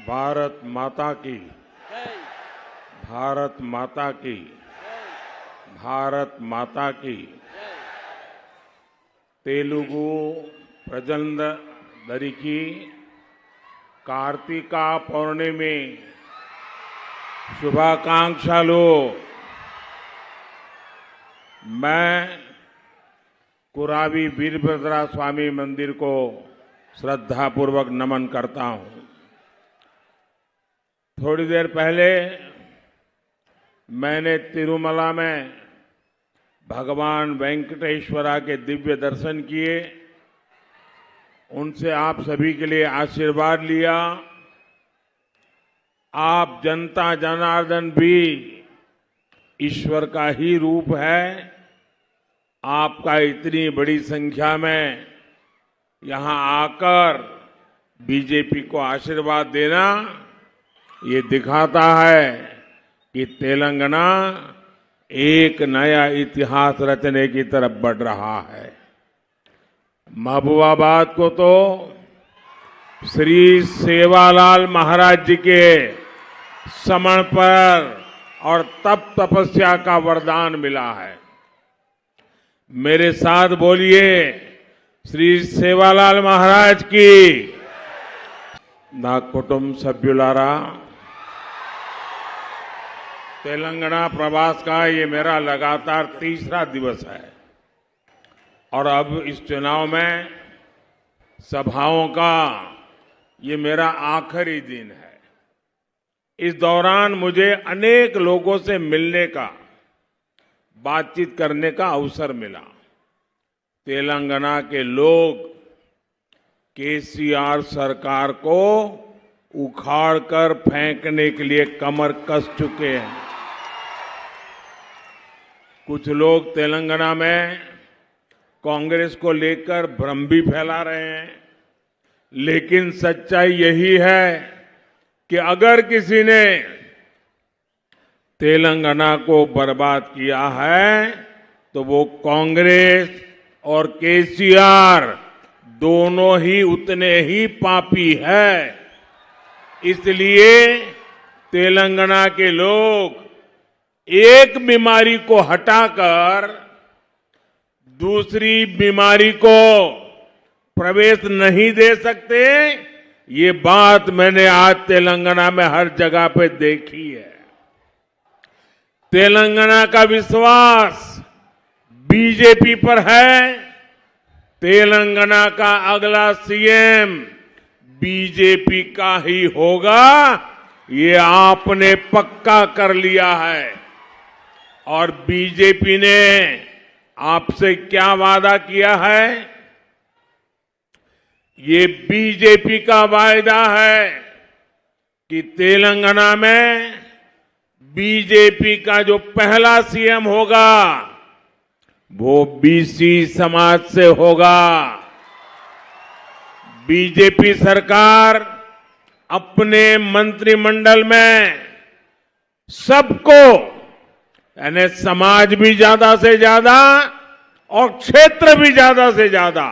भारत माता की, भारत माता की, भारत माता की। तेलुगु प्रजंदरिकी कार्तिका पौर्णिमे शुभाकांक्षालु। मैं कुरावी वीरभद्रा स्वामी मंदिर को श्रद्धापूर्वक नमन करता हूं। थोड़ी देर पहले मैंने तिरुमला में भगवान वेंकटेश्वरा के दिव्य दर्शन किए, उनसे आप सभी के लिए आशीर्वाद लिया। आप जनता जनार्दन भी ईश्वर का ही रूप है। आपका इतनी बड़ी संख्या में यहां आकर बीजेपी को आशीर्वाद देना ये दिखाता है कि तेलंगाना एक नया इतिहास रचने की तरफ बढ़ रहा है। महबूबाबाद को तो श्री सेवालाल महाराज जी के समर्पण और तप तपस्या का वरदान मिला है। मेरे साथ बोलिए, श्री सेवालाल महाराज की। ना कुटुंब सभ्युलारा, तेलंगाना प्रवास का ये मेरा लगातार तीसरा दिवस है और अब इस चुनाव में सभाओं का ये मेरा आखिरी दिन है। इस दौरान मुझे अनेक लोगों से मिलने का, बातचीत करने का अवसर मिला। तेलंगाना के लोग केसीआर सरकार को उखाड़कर फेंकने के लिए कमर कस चुके हैं। कुछ लोग तेलंगाना में कांग्रेस को लेकर भ्रम भी फैला रहे हैं, लेकिन सच्चाई यही है कि अगर किसी ने तेलंगाना को बर्बाद किया है तो वो कांग्रेस और केसीआर दोनों ही उतने ही पापी है। इसलिए तेलंगाना के लोग एक बीमारी को हटाकर दूसरी बीमारी को प्रवेश नहीं दे सकते। ये बात मैंने आज तेलंगाना में हर जगह पे देखी है। तेलंगाना का विश्वास बीजेपी पर है। तेलंगाना का अगला सीएम बीजेपी का ही होगा, ये आपने पक्का कर लिया है। और बीजेपी ने आपसे क्या वादा किया है? ये बीजेपी का वायदा है कि तेलंगाना में बीजेपी का जो पहला सीएम होगा वो बीसी समाज से होगा। बीजेपी सरकार अपने मंत्रिमंडल में सबको, यानी समाज भी ज्यादा से ज्यादा और क्षेत्र भी ज्यादा से ज्यादा,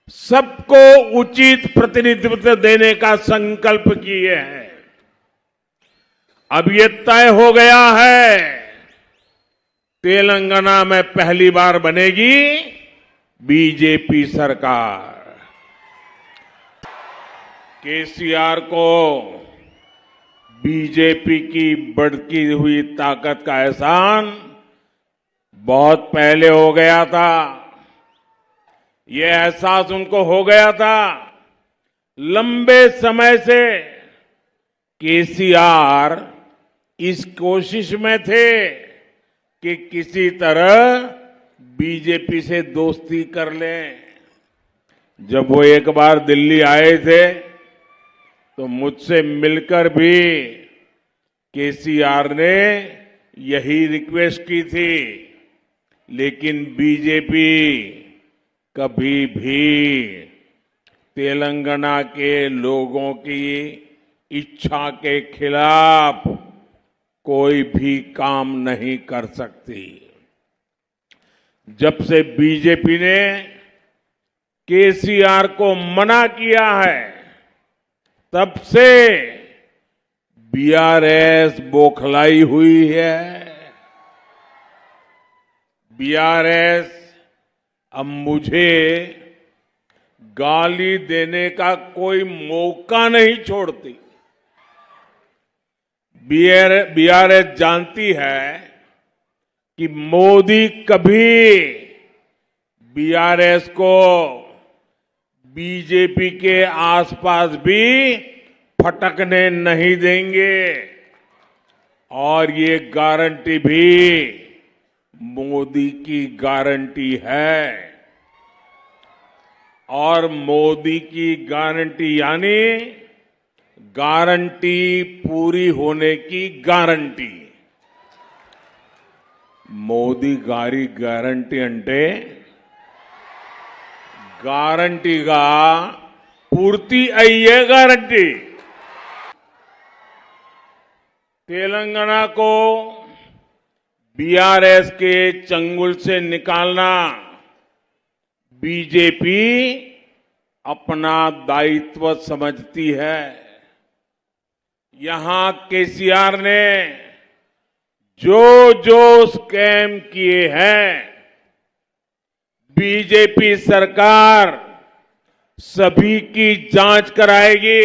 सबको उचित प्रतिनिधित्व देने का संकल्प किए हैं। अब ये तय हो गया है, तेलंगाना में पहली बार बनेगी बीजेपी सरकार। केसीआर को बीजेपी की बढ़ती हुई ताकत का एहसान बहुत पहले हो गया था। ये एहसास उनको हो गया था। लंबे समय से केसीआर इस कोशिश में थे कि किसी तरह बीजेपी से दोस्ती कर लें। जब वो एक बार दिल्ली आए थे तो मुझसे मिलकर भी केसीआर ने यही रिक्वेस्ट की थी, लेकिन बीजेपी कभी भी तेलंगाना के लोगों की इच्छा के खिलाफ कोई भी काम नहीं कर सकती। जब से बीजेपी ने केसीआर को मना किया है, तब से बीआरएस बौखलाई हुई है। बीआरएस अब मुझे गाली देने का कोई मौका नहीं छोड़ती। बीआरएस जानती है कि मोदी कभी बीआरएस को बीजेपी के आसपास भी फटकने नहीं देंगे और ये गारंटी भी मोदी की गारंटी है। और मोदी की गारंटी यानी गारंटी पूरी होने की गारंटी। మోదీ గారి గ్యారంటీ అంటే గ్యారంటీగా పూర్తి అయ్యే గ్యారంటీ। तेलंगाना को बीआरएस के चंगुल से निकालना बीजेपी अपना दायित्व समझती है। यहां केसीआर ने जो जो स्कैम किए हैं बीजेपी सरकार सभी की जांच कराएगी।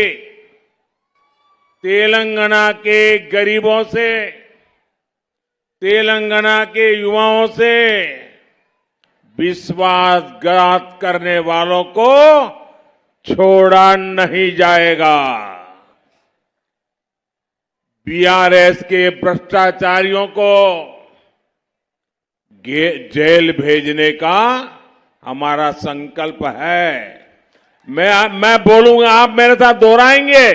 तेलंगाना के गरीबों से, तेलंगाना के युवाओं से विश्वासघात करने वालों को छोड़ा नहीं जाएगा। बीआरएस के भ्रष्टाचारियों को जेल भेजने का हमारा संकल्प है। मैं बोलूंगा, आप मेरे साथ दोहराएंगे,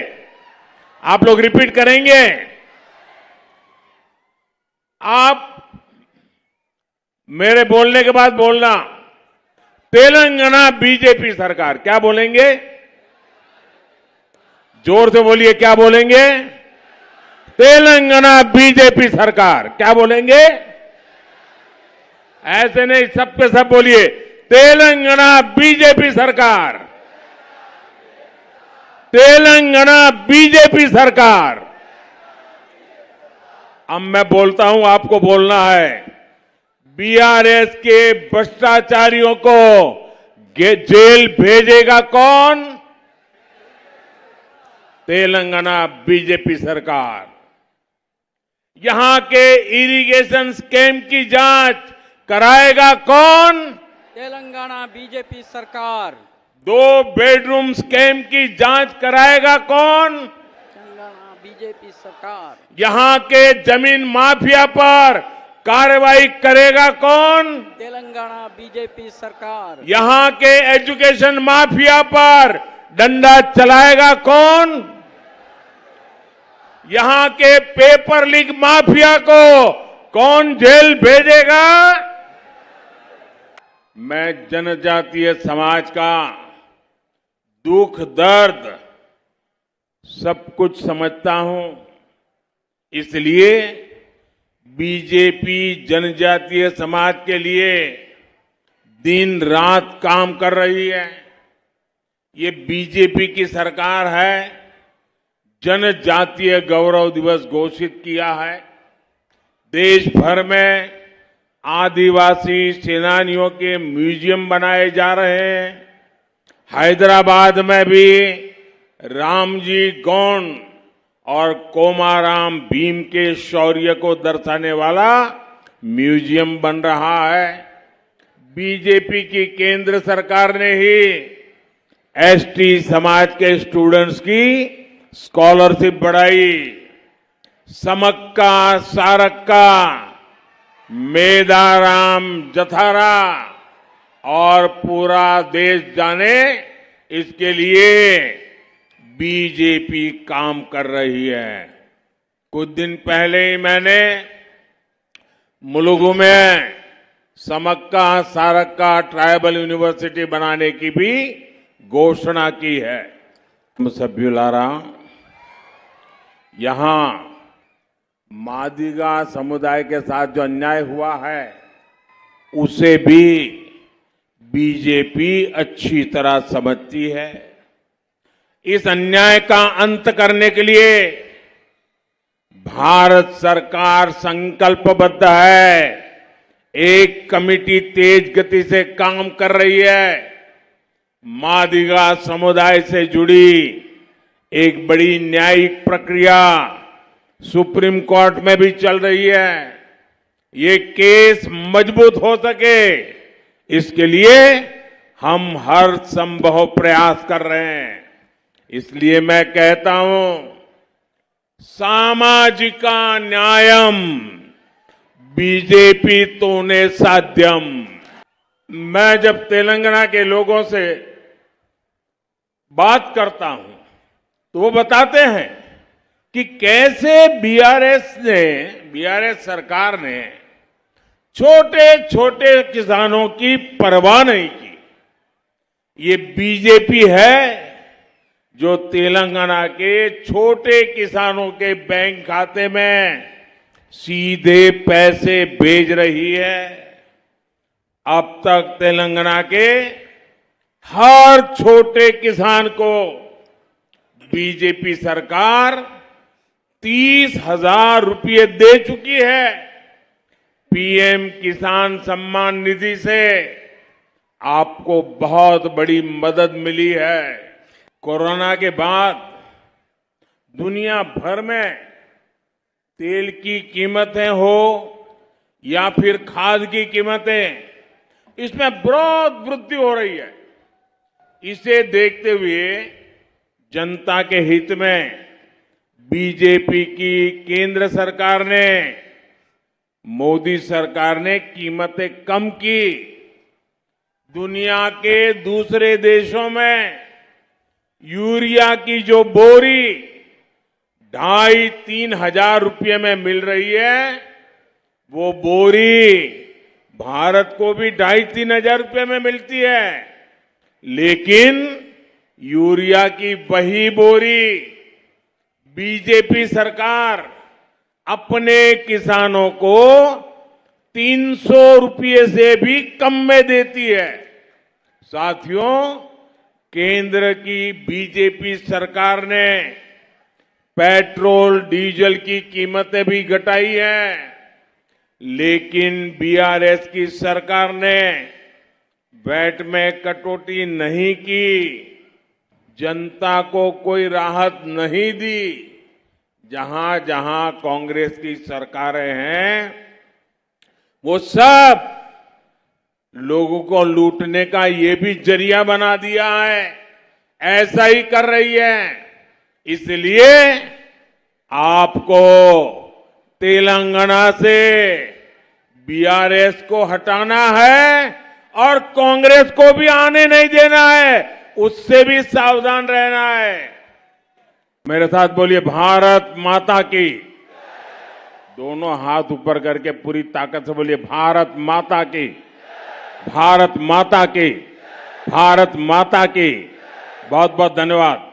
आप लोग रिपीट करेंगे। आप मेरे बोलने के बाद बोलना, तेलंगाना बीजेपी सरकार। क्या बोलेंगे? जोर से बोलिए, क्या बोलेंगे? तेलंगाना बीजेपी सरकार। क्या बोलेंगे? ऐसे नहीं, सब पे सब बोलिए, तेलंगाना बीजेपी सरकार, तेलंगाना बीजेपी सरकार। अब मैं बोलता हूं, आपको बोलना है। बीआरएस के भ्रष्टाचारियों को जेल भेजेगा कौन? तेलंगाना बीजेपी सरकार। यहां के इरिगेशन स्कैम की जांच कराएगा कौन? तेलंगाना बीजेपी सरकार। 2 बेडरूम स्कैम की जांच कराएगा कौन? तेलंगाना बीजेपी सरकार। यहां के जमीन माफिया पर कार्रवाई करेगा कौन? तेलंगाना बीजेपी सरकार। यहां के एजुकेशन माफिया पर डंडा चलाएगा कौन? यहां के पेपर लीक माफिया को कौन जेल भेजेगा? मैं जनजातीय समाज का दुख दर्द सब कुछ समझता हूं, इसलिए बीजेपी जनजातीय समाज के लिए दिन रात काम कर रही है। ये बीजेपी की सरकार है, जनजातीय गौरव दिवस घोषित किया है। देश भर में आदिवासी सेनानियों के म्यूजियम बनाए जा रहे हैं। हैदराबाद में भी रामजी गोंड और कोमाराम भीम के शौर्य को दर्शाने वाला म्यूजियम बन रहा है। बीजेपी की केंद्र सरकार ने ही एसटी समाज के स्टूडेंट्स की स्कॉलरशिप बढ़ाई। समक्का, सारक्का, मेदाराम, जथारा और पूरा देश जाने, इसके लिए बीजेपी काम कर रही है। कुछ दिन पहले ही मैंने मुलुगु में समक्का सारक्का ट्राइबल यूनिवर्सिटी बनाने की भी घोषणा की है। सभ्युलारा, यहां मादिगा समुदाय के साथ जो अन्याय हुआ है उसे भी बीजेपी अच्छी तरह समझती है। इस अन्याय का अंत करने के लिए भारत सरकार संकल्पबद्ध है। एक कमेटी तेज गति से काम कर रही है। मादिगा समुदाय से जुड़ी एक बड़ी न्यायिक प्रक्रिया सुप्रीम कोर्ट में भी चल रही है। ये केस मजबूत हो सके, इसके लिए हम हर संभव प्रयास कर रहे हैं। इसलिए मैं कहता हूं, सामाजिका न्यायम बीजेपी तोने साध्यम। मैं जब तेलंगाना के लोगों से बात करता हूं तो वो बताते हैं कि कैसे बीआरएस सरकार ने छोटे छोटे किसानों की परवाह नहीं की। ये बीजेपी है जो तेलंगाना के छोटे किसानों के बैंक खाते में सीधे पैसे भेज रही है। अब तक तेलंगाना के हर छोटे किसान को बीजेपी सरकार 30,000 रुपये दे चुकी है। पीएम किसान सम्मान निधि से आपको बहुत बड़ी मदद मिली है। कोरोना के बाद दुनिया भर में तेल की कीमतें हो या फिर खाद की कीमतें, इसमें बहुत वृद्धि हो रही है। इसे देखते हुए जनता के हित में बीजेपी की केंद्र सरकार ने, मोदी सरकार ने कीमतें कम की। दुनिया के दूसरे देशों में यूरिया की जो बोरी 2,500-3 हजार रुपये में मिल रही है, वो बोरी भारत को भी 2,500-3 हजार रुपये में मिलती है। लेकिन यूरिया की वही बोरी बीजेपी सरकार अपने किसानों को 300 रुपये से भी कम में देती है। साथियों, केंद्र की बीजेपी सरकार ने पेट्रोल डीजल की कीमतें भी घटाई हैं, लेकिन बीआरएस की सरकार ने वैट में कटौती नहीं की, जनता को कोई राहत नहीं दी। जहां जहां कांग्रेस की सरकारें हैं, वो सब लोगों को लूटने का ये भी जरिया बना दिया है। ऐसा ही कर रही है। इसलिए आपको तेलंगाना से बीआरएस को हटाना है और कांग्रेस को भी आने नहीं देना है, उससे भी सावधान रहना है। मेरे साथ बोलिए, भारत माता की। दोनों हाथ ऊपर करके पूरी ताकत से बोलिए, भारत माता की, भारत माता की, भारत माता की। बहुत बहुत धन्यवाद।